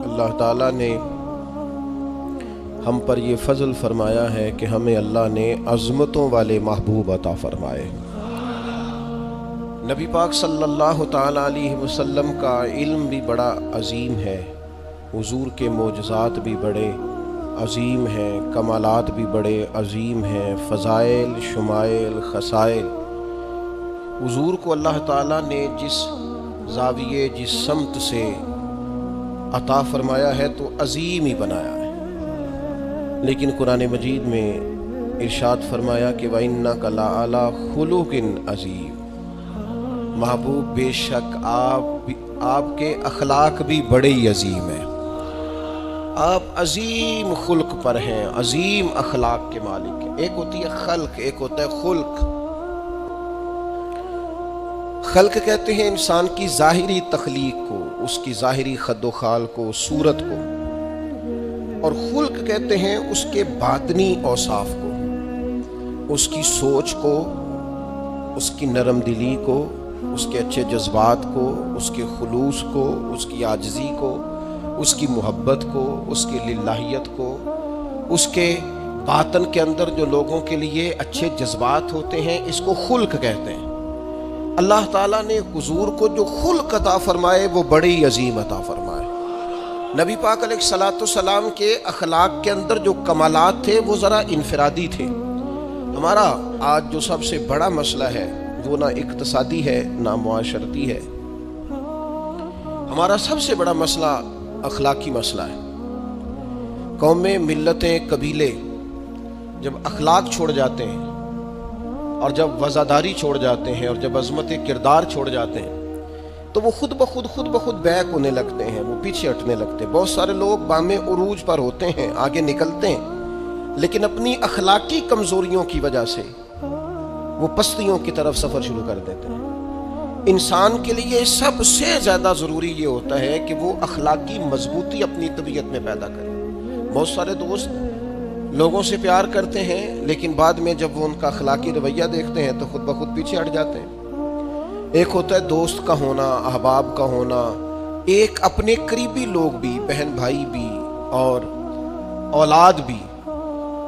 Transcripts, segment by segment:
اللہ تعالیٰ نے ہم پر یہ فضل فرمایا ہے کہ ہمیں اللہ نے عظمتوں والے محبوب عطا فرمائے۔ نبی پاک صلی اللہ تعالیٰ علیہ وسلم کا علم بھی بڑا عظیم ہے، حضور کے معجزات بھی بڑے عظیم ہیں، کمالات بھی بڑے عظیم ہیں، فضائل، شمائل، خصائل۔ حضور کو اللہ تعالیٰ نے جس زاویے، جس سمت سے عطا فرمایا ہے تو عظیم ہی بنایا ہے، لیکن قرآن مجید میں ارشاد فرمایا کہ وَإِنَّكَ لَعَلَىٰ خُلُقٍ عَظِيمٍ، محبوب بے شک آپ کے اخلاق بھی بڑے ہی عظیم ہیں، آپ عظیم خلق پر ہیں، عظیم اخلاق کے مالک ہیں۔ ایک ہوتی ہے خلق، ایک ہوتا ہے خلق۔ خلق کہتے ہیں انسان کی ظاہری تخلیق کو، اس کی ظاہری خد و خال کو، صورت کو، اور خلق کہتے ہیں اس کے باطنی اوصاف کو، اس کی سوچ کو، اس کی نرم دلی کو، اس کے اچھے جذبات کو، اس کے خلوص کو، اس کی عاجزی کو، اس کی محبت کو، اس کی للہیت کو، اس کے باطن کے اندر جو لوگوں کے لیے اچھے جذبات ہوتے ہیں، اس کو خلق کہتے ہیں۔ اللہ تعالیٰ نے حضور کو جو خلق عطا فرمائے وہ بڑی عظیم عطا فرمائے۔ نبی پاک علیہ الصلوۃ والسلام کے اخلاق کے اندر جو کمالات تھے وہ ذرا انفرادی تھے۔ ہمارا آج جو سب سے بڑا مسئلہ ہے وہ نہ اقتصادی ہے نہ معاشرتی ہے، ہمارا سب سے بڑا مسئلہ اخلاقی مسئلہ ہے۔ قومیں، ملتیں، قبیلے جب اخلاق چھوڑ جاتے ہیں اور جب وزاداری چھوڑ جاتے ہیں اور جب عظمت کردار چھوڑ جاتے ہیں تو وہ خود بخود بیک ہونے لگتے ہیں، وہ پیچھے ہٹنے لگتے ہیں۔ بہت سارے لوگ بام عروج پر ہوتے ہیں، آگے نکلتے ہیں، لیکن اپنی اخلاقی کمزوریوں کی وجہ سے وہ پستیوں کی طرف سفر شروع کر دیتے ہیں۔ انسان کے لیے سب سے زیادہ ضروری یہ ہوتا ہے کہ وہ اخلاقی مضبوطی اپنی طبیعت میں پیدا کرے۔ بہت سارے دوست لوگوں سے پیار کرتے ہیں، لیکن بعد میں جب وہ ان کا اخلاقی رویہ دیکھتے ہیں تو خود بخود پیچھے ہٹ جاتے ہیں۔ ایک ہوتا ہے دوست کا ہونا، احباب کا ہونا، ایک اپنے قریبی لوگ بھی، بہن بھائی بھی اور اولاد بھی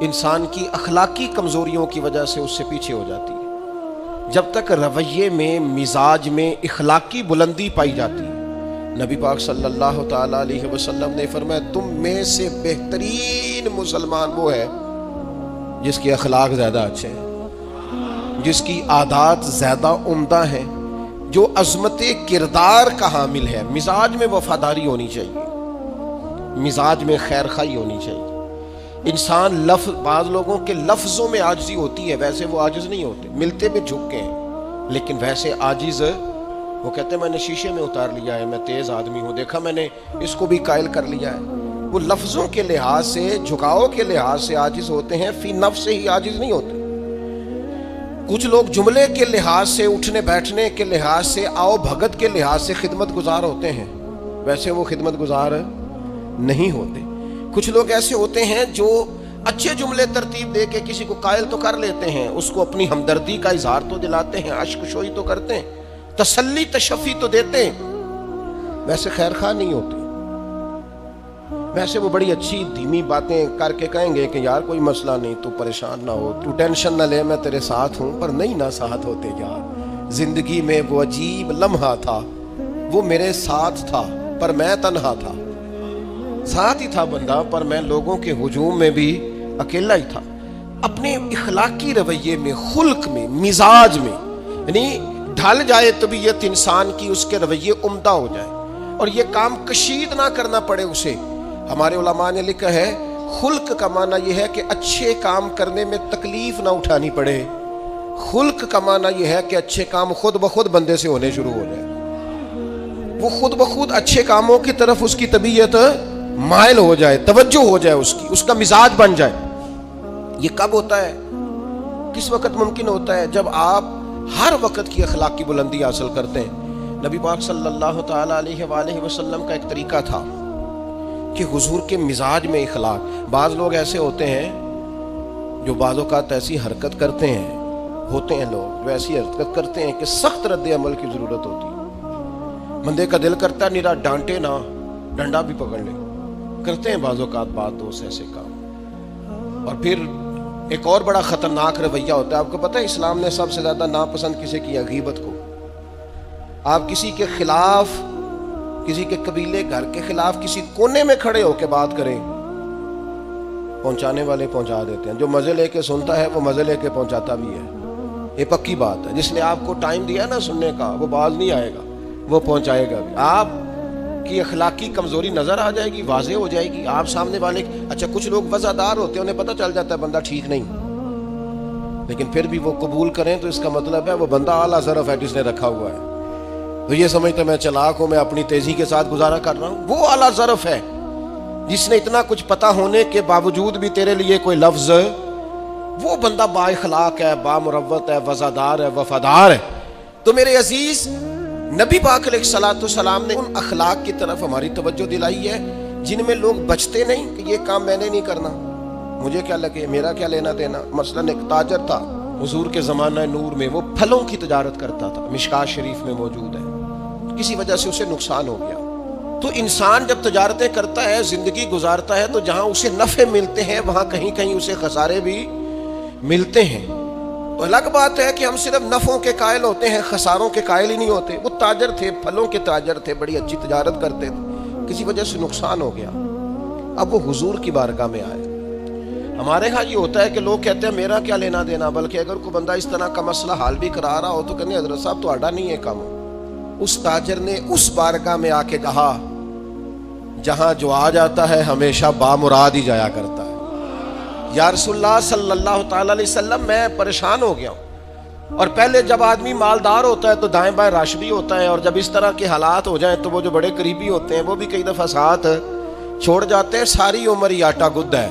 انسان کی اخلاقی کمزوریوں کی وجہ سے اس سے پیچھے ہو جاتی ہے۔ جب تک رویے میں، مزاج میں اخلاقی بلندی پائی جاتی ہے، نبی پاک صلی اللہ تعالیٰ علیہ وسلم نے فرمایا تم میں سے بہترین مسلمان وہ ہے جس کے اخلاق زیادہ اچھے ہیں، جس کی عادات زیادہ عمدہ ہیں، جو عظمت کردار کا حامل ہے۔ مزاج میں وفاداری ہونی چاہیے، مزاج میں خیر خواہی ہونی چاہیے۔ انسان بعض لوگوں کے لفظوں میں عاجزی ہوتی ہے، ویسے وہ عاجز نہیں ہوتے، ملتے بھی جھک کے ہیں، لیکن ویسے عاجز وہ کہتے ہیں میں نے شیشے میں اتار لیا ہے، میں تیز آدمی ہوں، دیکھا میں نے اس کو بھی قائل کر لیا ہے۔ وہ لفظوں کے لحاظ سے، جھکاؤ کے لحاظ سے عاجز ہوتے ہیں، فی نفس سے ہی عاجز نہیں ہوتے۔ کچھ لوگ جملے کے لحاظ سے، اٹھنے بیٹھنے کے لحاظ سے، آؤ بھگت کے لحاظ سے خدمت گزار ہوتے ہیں، ویسے وہ خدمت گزار نہیں ہوتے۔ کچھ لوگ ایسے ہوتے ہیں جو اچھے جملے ترتیب دے کے کسی کو قائل تو کر لیتے ہیں، اس کو اپنی ہمدردی کا اظہار تو دلاتے ہیں، اشک شوئی تو کرتے ہیں، تسلی تشفی تو دیتے ہیں، ویسے خیر خواہ نہیں ہوتے۔ ویسے وہ بڑی اچھی دھیمی باتیں کر کے کہیں گے کہ یار کوئی مسئلہ نہیں، تو پریشان نہ ہو، تو ٹینشن نہ لے، میں تیرے ساتھ ہوں، پر نہیں نہ ساتھ ہوتے یار۔ زندگی میں وہ عجیب لمحہ تھا، وہ میرے ساتھ تھا پر میں تنہا تھا، ساتھ ہی تھا بندہ پر میں لوگوں کے ہجوم میں بھی اکیلا ہی تھا۔ اپنے اخلاقی رویے میں، خلق میں، مزاج میں، یعنی ڈھل جائے طبیعت انسان کی، اس کے رویے عمدہ ہو جائے اور یہ کام کشید نہ کرنا پڑے اسے۔ ہمارے علماء نے لکھا ہے خلق کا معنی یہ ہے کہ اچھے کام کرنے میں تکلیف نہ اٹھانی پڑے، خلق کا معنی یہ ہے کہ اچھے کام خود بخود بندے سے ہونے شروع ہو جائے، وہ خود بخود اچھے کاموں کی طرف اس کی طبیعت مائل ہو جائے، توجہ ہو جائے، اس کا مزاج بن جائے۔ یہ کب ہوتا ہے، کس وقت ممکن ہوتا ہے؟ جب آپ ہر وقت کی اخلاقی بلندی حاصل کرتے ہیں۔ نبی پاک صلی اللہ تعالیٰ علیہ وآلہ وسلم کا ایک طریقہ تھا کہ حضور کے مزاج میں اخلاق۔ بعض لوگ ایسے ہوتے ہیں جو بعض اوقات ایسی حرکت کرتے ہیں، ہوتے ہیں لوگ جو ایسی حرکت کرتے ہیں کہ سخت رد عمل کی ضرورت ہوتی ہے۔ بندے کا دل کرتا ہے نرا ڈانٹے نہ، ڈنڈا بھی پکڑ لے، کرتے ہیں بعض اوقات بعض دوست ایسے کام. اور پھر ایک اور بڑا خطرناک رویہ ہوتا ہے. آپ کو پتہ ہے اسلام نے سب سے زیادہ ناپسند کسے کیا؟ غیبت کو. آپ کسی کے خلاف، کسی کے قبیلے گھر کے خلاف کسی کونے میں کھڑے ہو کے بات کریں، پہنچانے والے پہنچا دیتے ہیں. جو مزے لے کے سنتا ہے وہ مزے لے کے پہنچاتا بھی ہے. یہ پکی بات ہے. جس نے آپ کو ٹائم دیا نا سننے کا، وہ باز نہیں آئے گا، وہ پہنچائے گا بھی. آپ کی اخلاقی کمزوری نظر آ جائے گی، واضح ہو جائے گی. آپ سامنے والے، اچھا کچھ لوگ وفادار ہوتے ہیں، انہیں پتہ چل جاتا ہے بندہ ٹھیک نہیں، لیکن پھر بھی وہ قبول کریں تو اس کا مطلب ہے وہ بندہ اعلیٰ ظرف ہے جس نے رکھا ہوا ہے. تو یہ سمجھتے میں چلاک ہوں، میں اپنی تیزی کے ساتھ گزارا کر رہا ہوں. وہ اعلیٰ ظرف ہے جس نے اتنا کچھ پتہ ہونے کے باوجود بھی تیرے لیے کوئی لفظ، وہ بندہ با اخلاق ہے، با مروت ہے، وفادار ہے، وفادار ہے. تو میرے عزیز، نبی پاک علیہ الصلوۃ والسلام نے ان اخلاق کی طرف ہماری توجہ دلائی ہے جن میں لوگ بچتے نہیں کہ یہ کام میں نے نہیں کرنا، مجھے کیا لگے، میرا کیا لینا دینا. مثلا ایک تاجر تھا حضور کے زمانہ نور میں، وہ پھلوں کی تجارت کرتا تھا، مشکاۃ شریف میں موجود ہے. کسی وجہ سے اسے نقصان ہو گیا. تو انسان جب تجارتیں کرتا ہے، زندگی گزارتا ہے، تو جہاں اسے نفع ملتے ہیں وہاں کہیں کہیں اسے خسارے بھی ملتے ہیں. تو الگ بات ہے کہ ہم صرف نفعوں کے قائل ہوتے ہیں، خساروں کے قائل ہی نہیں ہوتے. وہ تاجر تھے، پھلوں کے تاجر تھے، بڑی اچھی تجارت کرتے تھے، کسی وجہ سے نقصان ہو گیا. اب وہ حضور کی بارگاہ میں آئے. ہمارے ہاں یہ ہوتا ہے کہ لوگ کہتے ہیں میرا کیا لینا دینا، بلکہ اگر کوئی بندہ اس طرح کا مسئلہ حال بھی کرا رہا ہو تو کہنے حضرت صاحب تو آڈا نہیں ہے کام. اس تاجر نے اس بارگاہ میں آ کے کہا جہاں جو آ جاتا ہے ہمیشہ بامراد ہی جایا کرتا ہے. یا رسول اللہ صلی اللہ تعالی علیہ وسلم، میں پریشان ہو گیا ہوں. اور پہلے جب آدمی مالدار ہوتا ہے تو دائیں بائیں راش بھی ہوتا ہے، اور جب اس طرح کے حالات ہو جائیں تو وہ جو بڑے قریبی ہوتے ہیں وہ بھی کئی دفعہ ساتھ چھوڑ جاتے ہیں. ساری عمر ہی آٹا گدھ ہے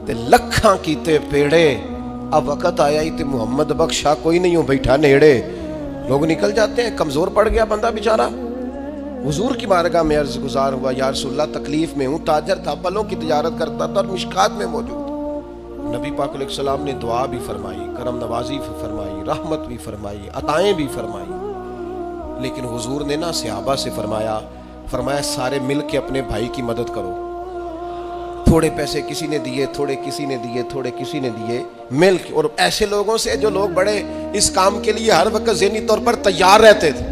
تے لکھاں کیتے پیڑے، اب وقت آیا ہی تے محمد بخشا کوئی نہیں ہوں بیٹھا نیڑے. لوگ نکل جاتے ہیں، کمزور پڑ گیا بندہ بیچارہ. حضور کی بارگاہ میں عرض گزار ہوا، یا رسول اللہ تکلیف میں ہوں. تاجر تھا، پھلوں کی تجارت کرتا تھا اور مشکات میں موجود. نبی پاک علیہ السلام نے دعا بھی فرمائی، کرم نوازی فرمائی، رحمت بھی فرمائی، عطائیں بھی فرمائی. لیکن حضور نے نا صحابہ سے فرمایا سارے مل کے اپنے بھائی کی مدد کرو. تھوڑے پیسے کسی نے دیے، تھوڑے کسی نے دیے، تھوڑے کسی نے دیے، مل کے. اور ایسے لوگوں سے جو لوگ بڑے اس کام کے لیے ہر وقت ذہنی طور پر تیار رہتے تھے،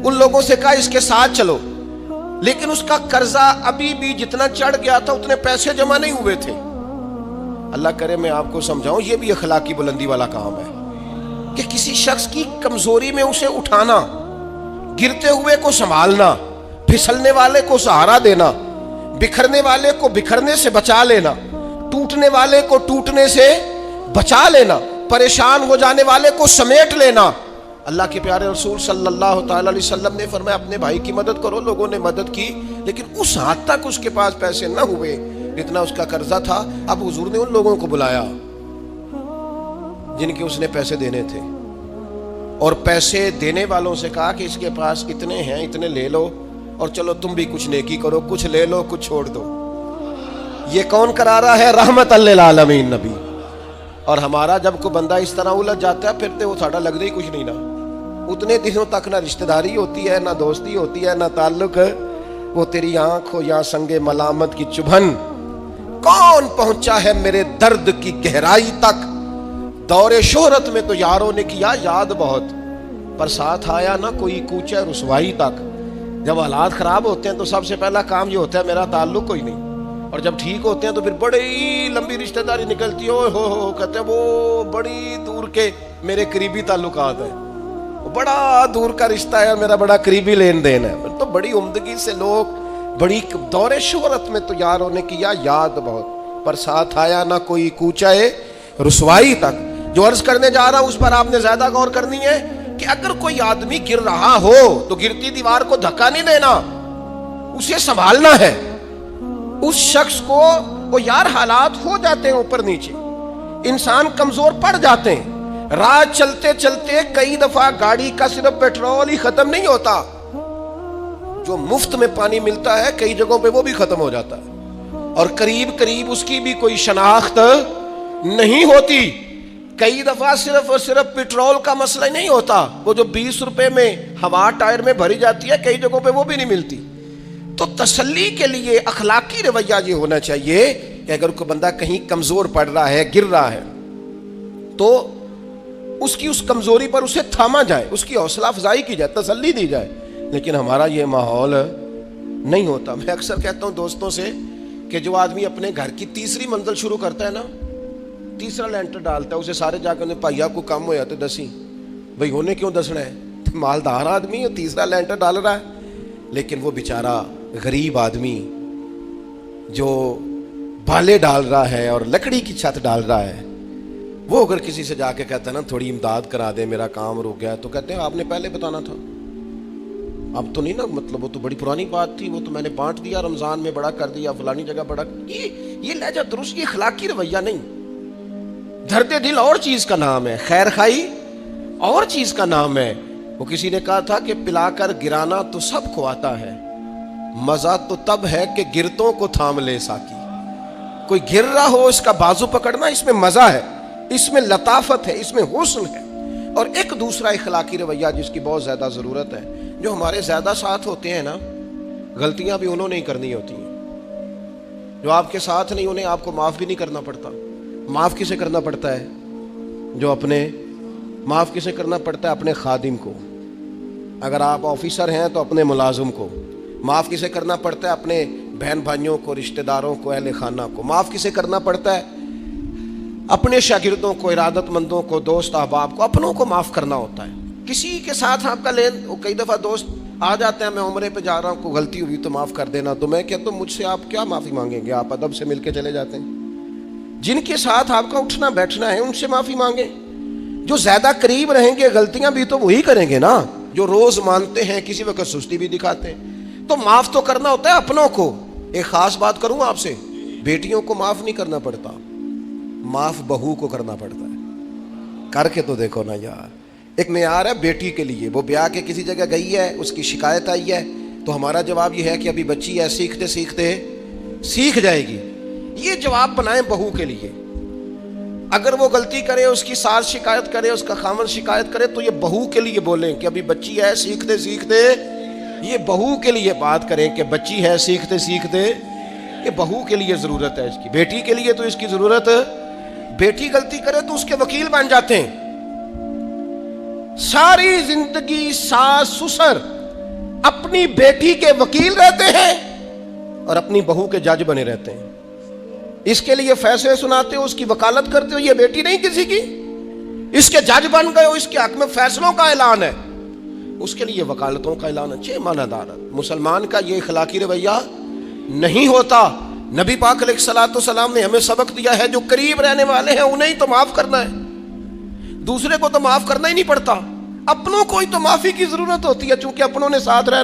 ان لوگوں سے کہا اس کے ساتھ چلو. لیکن اس کا قرضہ ابھی بھی جتنا چڑھ گیا تھا اتنے پیسے جمع نہیں ہوئے تھے. اللہ کرے میں آپ کو سمجھاؤں، یہ بھی اخلاقی بلندی والا کام ہے کہ کسی شخص کی کمزوری میں اسے اٹھانا، گرتے ہوئے کو سنبھالنا، پھسلنے والے کو سہارا دینا، بکھرنے والے کو بکھرنے سے بچا لینا، ٹوٹنے والے کو ٹوٹنے سے بچا لینا، پریشان ہو جانے والے کو سمیٹ لینا. اللہ کے پیارے رسول صلی اللہ تعالی علیہ وسلم نے فرمایا اپنے بھائی کی مدد کرو. لوگوں نے مدد کی، لیکن اس حد تک اس کے پاس پیسے نہ ہوئے جتنا اس کا قرضہ تھا. اب حضور نے ان لوگوں کو بلایا جن کے اس نے پیسے دینے تھے، اور پیسے دینے والوں سے کہا کہ اس کے پاس اتنے ہیں، اتنے لے لو، اور چلو تم بھی کچھ نیکی کرو، کچھ لے لو کچھ چھوڑ دو. یہ کون کرا رہا ہے؟ رحمت للعالمین نبی. اور ہمارا جب کوئی بندہ اس طرح الجھ جاتا ہے پھر تو وہ ساڑھا لگتا ہی کچھ نہیں نا. اتنے دنوں تک نہ رشتہ داری ہوتی ہے، نہ دوستی ہوتی ہے، نہ تعلق. وہ تیری آنکھ ہو یا سنگ ملامت کی چبھن، کون پہنچا ہے میرے درد کی گہرائی تک. دور شہرت میں تو یاروں نے کیا یاد بہت، پر ساتھ آیا نہ کوئی کوچے رسوائی تک. جب حالات خراب ہوتے ہیں تو سب سے پہلا کام یہ ہوتا ہے میرا تعلق کوئی نہیں، اور جب ٹھیک ہوتے ہیں تو پھر بڑی لمبی رشتہ داری نکلتی ہو کہتے ہیں وہ بڑی دور کے میرے قریبی تعلقات ہیں، وہ بڑا دور کا رشتہ ہے، میرا بڑا قریبی لین دین ہے. تو بڑی عمدگی سے لوگ بڑی دور شہرت میں تو یاروں نے کیا یاد بہت، پر ساتھ آیا نہ کوئی کوچہ رسوائی تک. جو عرض کرنے جا رہا ہوں اس پر آپ نے زیادہ غور کرنی ہے کہ اگر کوئی آدمی گر رہا ہو تو گرتی دیوار کو دھکا نہیں دینا، اسے سنبھالنا ہے. اس شخص کو وہ یار حالات ہو جاتے ہیں اوپر نیچے، انسان کمزور پڑ جاتے ہیں. راہ چلتے چلتے کئی دفعہ گاڑی کا صرف پیٹرول ہی ختم نہیں ہوتا، جو مفت میں پانی ملتا ہے کئی جگہوں پہ وہ بھی ختم ہو جاتا ہے، اور قریب قریب اس کی بھی کوئی شناخت نہیں ہوتی. کئی دفعہ صرف اور صرف پیٹرول کا مسئلہ نہیں ہوتا، وہ جو 20 روپے میں ہوا ٹائر میں بھری جاتی ہے کئی جگہوں پہ وہ بھی نہیں ملتی. تو تسلی کے لیے اخلاقی رویہ یہ ہونا چاہیے کہ اگر کوئی بندہ کہیں کمزور پڑ رہا ہے، گر رہا ہے، تو اس کی اس کمزوری پر اسے تھاما جائے، اس کی حوصلہ افزائی کی جائے، تسلی دی جائے. لیکن ہمارا یہ ماحول نہیں ہوتا. میں اکثر کہتا ہوں دوستوں سے کہ جو آدمی اپنے گھر کی تیسری منزل شروع کرتا ہے نا، تیسرا لینٹر ڈالتا ہے، اسے سارے جا کے پائیا کو کم ہو جاتے دسی بھائی ہونے کیوں دسنا ہے، مالدار آدمی تیسرا لینٹر ڈال رہا ہے. لیکن وہ بیچارہ غریب آدمی جو بالے ڈال رہا ہے اور لکڑی کی چھت ڈال رہا ہے، وہ اگر کسی سے جا کے کہتا ہے نا تھوڑی امداد کرا دے میرا کام رک گیا، تو کہتے ہیں آپ نے پہلے بتانا تھا. اب تو نہیں نا، مطلب وہ تو بڑی پرانی بات تھی، وہ تو میں نے بانٹ دیا، رمضان میں بڑا کر دیا، فلانی جگہ بڑا. یہ لہجہ درست، یہ اخلاقی رویہ نہیں. درد دل اور چیز کا نام ہے، خیر خائی اور چیز کا نام ہے. وہ کسی نے کہا تھا کہ پلا کر گرانا تو سب کو آتا ہے، مزہ تو تب ہے کہ گرتوں کو تھام لے ساکی. کوئی گر رہا ہو اس کا بازو پکڑنا، اس میں مزہ ہے، اس میں لطافت ہے، اس میں حسن ہے. اور ایک دوسرا اخلاقی رویہ جس کی بہت زیادہ ضرورت ہے، جو ہمارے زیادہ ساتھ ہوتے ہیں نا، غلطیاں بھی انہوں نے ہی کرنی ہوتی ہیں. جو آپ کے ساتھ نہیں، انہیں آپ کو معاف بھی نہیں کرنا پڑتا. معاف کسے کرنا پڑتا ہے؟ معاف کسے کرنا پڑتا ہے؟ اپنے خادم کو. اگر آپ آفیسر ہیں تو اپنے ملازم کو. معاف کسے کرنا پڑتا ہے؟ اپنے بہن بھائیوں کو، رشتہ داروں کو، اہل خانہ کو. معاف کسے کرنا پڑتا ہے؟ اپنے شاگردوں کو، ارادت مندوں کو، دوست احباب کو. اپنوں کو معاف کرنا ہوتا ہے. کسی کے ساتھ آپ کا لین، کئی دفعہ دوست آ جاتے ہیں، میں عمرے پہ جا رہا ہوں، کوئی غلطی ہوئی تو معاف کر دینا. تو میں کہتا ہوں مجھ سے آپ کیا معافی مانگیں گے؟ آپ ادب سے مل کے چلے جاتے ہیں. جن کے ساتھ آپ کا اٹھنا بیٹھنا ہے ان سے معافی مانگیں. جو زیادہ قریب رہیں گے غلطیاں بھی تو وہی کریں گے نا، جو روز مانتے ہیں، کسی وقت سستی بھی دکھاتے ہیں. تو معاف تو کرنا ہوتا ہے اپنوں کو. ایک خاص بات کروں آپ سے، بیٹیوں کو معاف نہیں کرنا پڑتا، معاف بہو کو کرنا پڑتا ہے. کر کے تو دیکھو نا یار. ایک معیار ہے بیٹی کے لیے، وہ بیاہ کے کسی جگہ گئی ہے، اس کی شکایت آئی ہے، تو ہمارا جواب یہ ہے کہ ابھی بچی ہے، سیکھتے سیکھتے سیکھ جائے گی. یہ جواب بنائیں بہو کے لیے. اگر وہ غلطی کرے، اس کی ساس شکایت کرے، اس کا خاوند شکایت کرے، تو یہ بہو کے لیے بولیں کہ ابھی بچی ہے، سیکھتے سیکھتے. یہ بہو کے لیے بات کریں کہ بچی ہے، سیکھتے سیکھتے. یہ بہو کے لیے ضرورت ہے اس کی. بیٹی کے لیے تو اس کی ضرورت، بیٹی غلطی کرے تو اس کے وکیل بن جاتے ہیں. ساری زندگی ساس سسر اپنی بیٹی کے وکیل رہتے ہیں اور اپنی بہو کے جج بنے رہتے ہیں. اس کے لیے فیصلے سناتے ہو، اس کی وکالت کرتے ہو. یہ بیٹی نہیں کسی کی، اس کے جج بن گئے ہو، اس کے حق میں فیصلوں کا اعلان ہے، اس کے لیے وکالتوں کا اعلان ہے. چھ معنی دار. مسلمان کا یہ اخلاقی رویہ نہیں ہوتا. نبی پاک علیہ الصلوۃ والسلام نے ہمیں سبق دیا ہے، جو قریب رہنے والے ہیں انہیں تو معاف کرنا ہے، دوسرے کو تو معاف کرنا ہی نہیں پڑتا. اپنوں کو ہی تو معافی کی ضرورت ہوتی ہے، چونکہ اپنوں نے ساتھ رہ